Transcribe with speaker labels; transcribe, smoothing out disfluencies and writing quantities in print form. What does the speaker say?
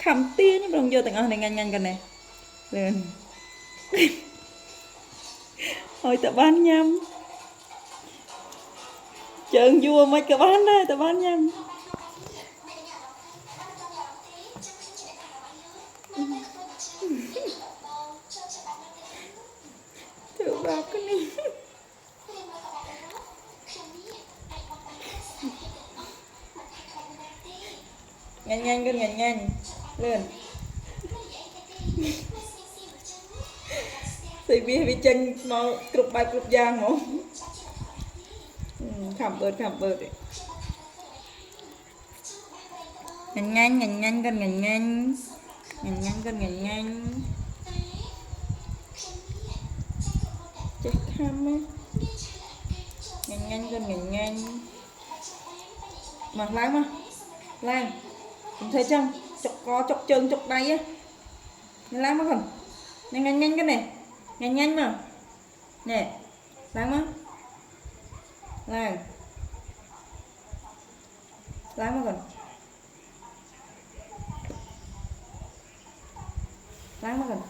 Speaker 1: khăm tia nhưng đồng vô từng này nhanh nhanh gần này lên hồi ta bán nhâm chừng vua mấy cái bán đây ta bán nhâm thử bạc cái này nhanh nhanh gần nhanh nhanh lên thì bị chân màu cục bài cục giang mà khẩm bớt nhanh gần nhanh gần nhanh chết khăm á nhanh gần nhanh mặc láng mà lan cũng thấy chăng chọc chân chọc tay á láng mà còn nhanh cái này nhanh mà nè láng mà lan láng mà còn láng mà còn